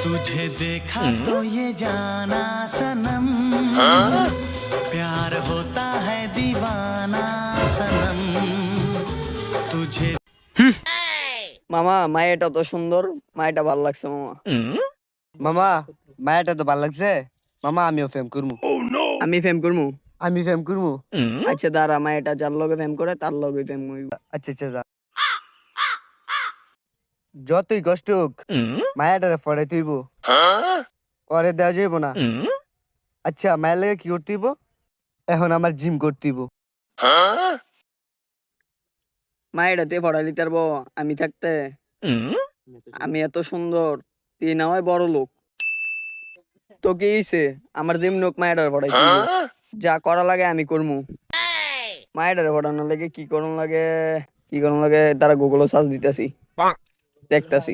तुझे देखा तो ये जाना सनम प्यार होता है दीवाना सनम तुझे মামা মায়েটা তো সুন্দর, মায়েটা ভালো লাগছে মামা। মামা মায়াটা তো ভাল লাগছে মামা, আমিও ফেম করবো। আমি ফেম করবো। আমি ফেম করবো। আচ্ছা দাঁড়া, মায়েটা যার লগে ফেম করে তার লগে ফেম করবো। আচ্ছা আচ্ছা যা। যতই কষ্ট হোক মায়াটারে ফড়াই তুইব, পরে দেওয়া যাইব না। আচ্ছা মায়ের লাগে কি করতে হইব? এখন আমার জিম করতে হইব। মায়েটাতে পড়াইলি তারবো আমি থাকতে? আমি এত সুন্দর, তুই না হয় বড় লোক, তো কি হইছে? আমার জিম নোক মায়েটার পড়াইতে হইবো। যা করা লাগে আমি করবো। মায়েটারে পড়ানোর লাগে কি করুন লাগে, তারা গুগলে সার্চ দিতেছি, দেখতাছি।